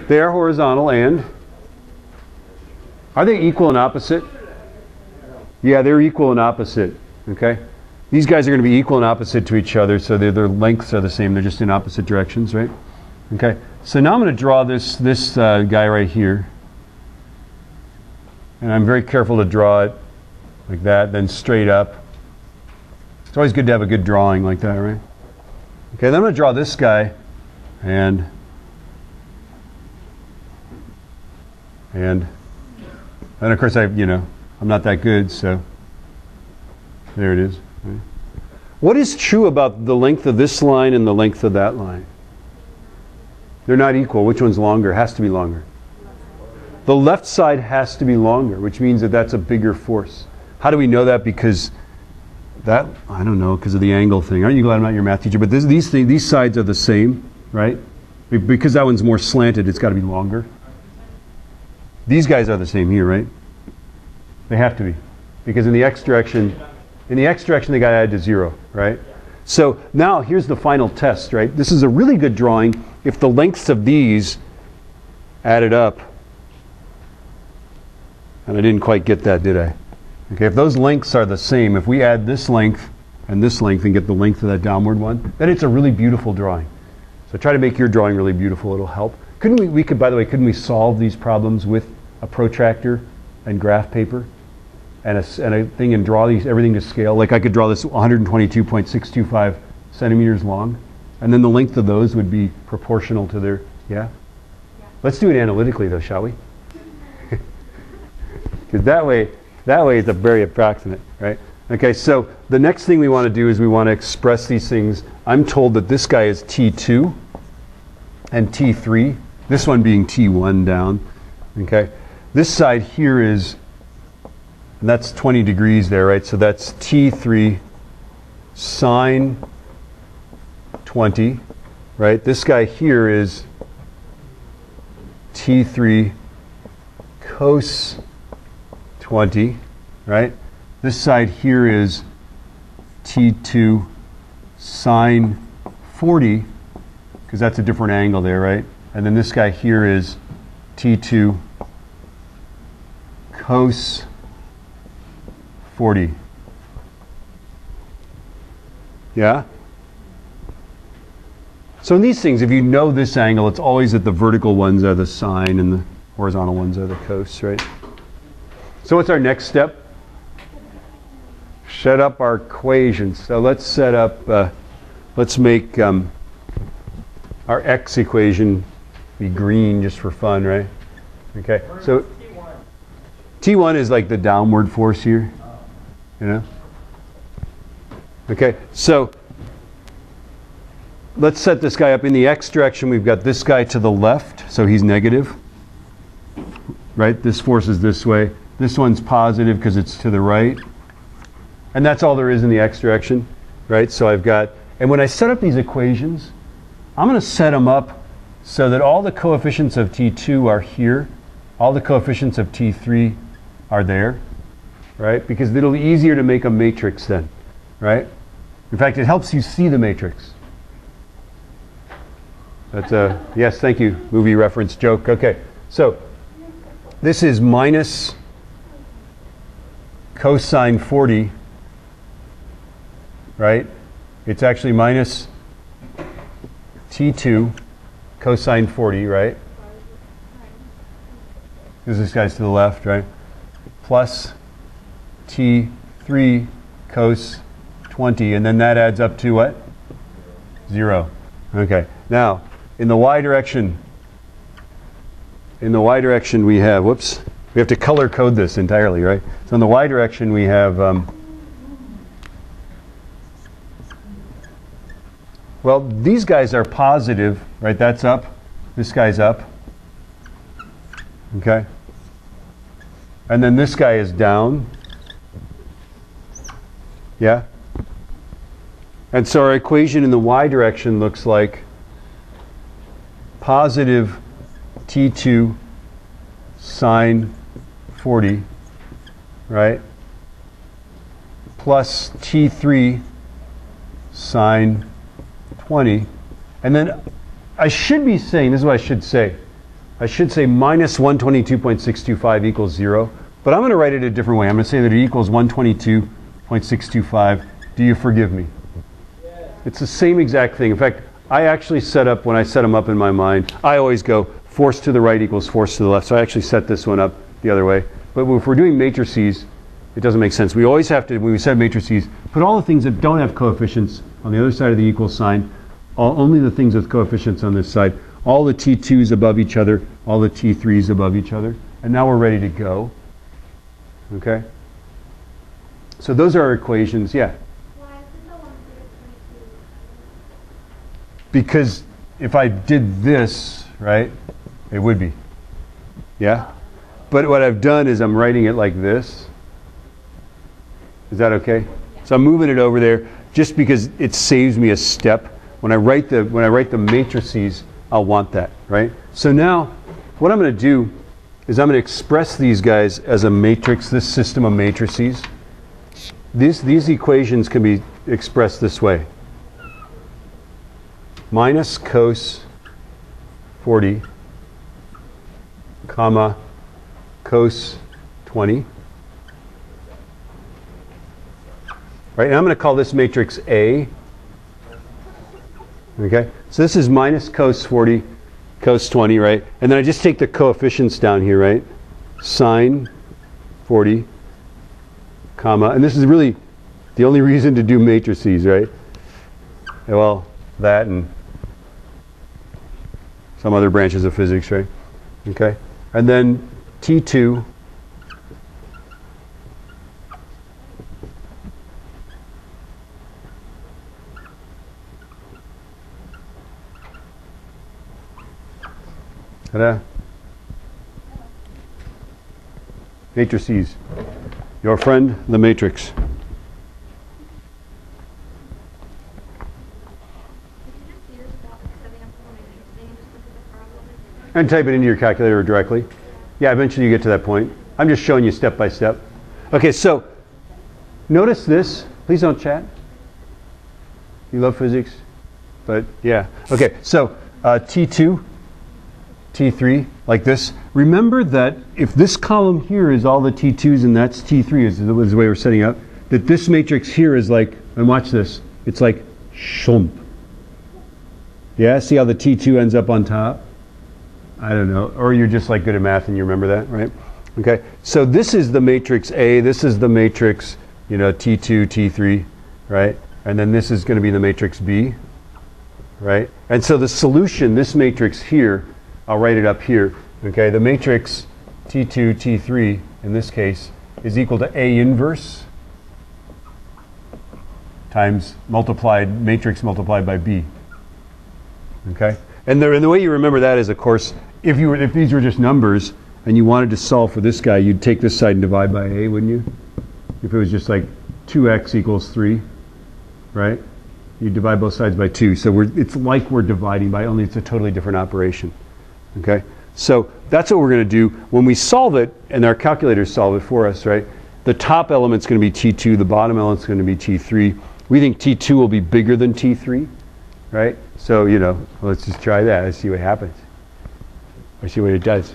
They are horizontal, and are they equal and opposite? Yeah, they're equal and opposite. Okay, these guys are going to be equal and opposite to each other, so their lengths are the same. They're just in opposite directions, right? Okay, so now I'm going to draw this guy right here, and I'm very careful to draw it like that, then straight up. It's always good to have a good drawing like that, right? Okay, then I'm going to draw this guy, and of course I'm not that good, so there it is. Right? What is true about the length of this line and the length of that line? They're not equal. Which one's longer? Has to be longer. The left side has to be longer, which means that that's a bigger force. How do we know that? Because that, I don't know, because of the angle thing. Aren't you glad I'm not your math teacher? But these sides are the same, right? Because that one's more slanted, it's got to be longer. These guys are the same here, right? They have to be. Because in the x direction, they got to add to 0, right? So now here's the final test, right? This is a really good drawing if the lengths of these added up. And I didn't quite get that, did I? Okay, if those lengths are the same, if we add this length and get the length of that downward one, then it's a really beautiful drawing. So try to make your drawing really beautiful. It'll help. Couldn't we solve these problems with a protractor and graph paper and a thing and draw everything to scale? Like I could draw this 122.625 centimeters long, and then the length of those would be proportional to their, yeah? Let's do it analytically though, shall we? Because that way it's a very approximate, right? Okay, so the next thing we want to do is we want to express these things. I'm told that this guy is T2 and T3, this one being T1 down, okay? This side here is, and that's 20 degrees there, right? So that's T3 sine 20, right? This guy here is T3 cos 20, right? This side here is T2 sine 40, because that's a different angle there, right? And then this guy here is T2 cos 40. Yeah? So in these things, if you know this angle, it's always that the vertical ones are the sine and the horizontal ones are the cos, right? So what's our next step? Set up our equations. So let's set up, let's make our x equation be green just for fun, right? Okay, so T1 is like the downward force here, you know? Okay, so let's set this guy up. In the x direction, we've got this guy to the left, so he's negative, right? This force is this way. This one's positive because it's to the right. And that's all there is in the x direction, right? So I've got, and when I set up these equations, I'm going to set them up so that all the coefficients of T2 are here, all the coefficients of T3 are there, right? Because it'll be easier to make a matrix then, right? In fact, it helps you see the matrix. That's a, yes, thank you, movie reference joke. Okay, so this is minus cosine 40, right? It's actually minus T2 cosine 40, right? Because this guy's to the left, right? Plus T3 cos 20, and then that adds up to what? 0. Okay, now in the y direction, we have, whoops, we have to color code this entirely, right? So in the y direction we have, well, these guys are positive, right? That's up. This guy's up. Okay? And then this guy is down. Yeah? And so our equation in the y direction looks like positive T2 sine 40, right? Plus T3 sine 20. And then I should be saying, this is what I should say. I should say minus 122.625 equals 0. But I'm going to write it a different way. I'm going to say that it equals 122.625. Do you forgive me? Yes. It's the same exact thing. In fact, I actually set up, when I set them up in my mind, I always go force to the right equals force to the left. So I actually set this one up the other way. But if we're doing matrices, it doesn't make sense. We always have to, when we set matrices, put all the things that don't have coefficients on the other side of the equal sign, only the things with coefficients on this side, all the T2s above each other, all the T3s above each other. And now we're ready to go. Okay? So those are our equations, yeah. Why is it the 1 22? Because if I did this, right, it would be. Yeah? But what I've done is I'm writing it like this. Is that okay? Yeah. So I'm moving it over there just because it saves me a step. When I write the matrices, I'll want that, right? So now what I'm going to do is I'm going to express these guys as a matrix, this system of matrices. These equations can be expressed this way. Minus cos 40, comma, cos 20. Right, and I'm going to call this matrix A. Okay, so this is minus cos 40, cos 20, right? And then I just take the coefficients down here, right? Sine 40, comma, and this is really the only reason to do matrices, right? Well, that and some other branches of physics, right? Okay, and then T2 ta-da. Matrices. Your friend, the matrix. And type it into your calculator directly. Yeah, eventually you get to that point. I'm just showing you step by step. Okay, so notice this. Please don't chat. You love physics, but yeah. Okay, so T2, T3, like this. Remember that if this column here is all the T2s and that's T3 is the way we're setting up, that this matrix here is like, and watch this, it's like shump. Yeah, see how the T2 ends up on top? I don't know. Or you're just like good at math and you remember that, right? Okay, so this is the matrix A, this is the matrix, you know, T2, T3, right? And then this is going to be the matrix B, right? And so the solution, this matrix here, I'll write it up here. Okay, the matrix T2, T3, in this case, is equal to A inverse times matrix multiplied by B. Okay, and the way you remember that is, of course, if these were just numbers and you wanted to solve for this guy, you'd take this side and divide by A, wouldn't you? If it was just like 2x equals 3, right? You divide both sides by 2. So it's like we're dividing by, only it's a totally different operation. Okay, so that's what we're going to do when we solve it, and our calculators solve it for us, right? The top element's going to be T2, the bottom element's going to be T3. We think T2 will be bigger than T3, right? So, you know, let's just try that and see what happens. Or see what it does.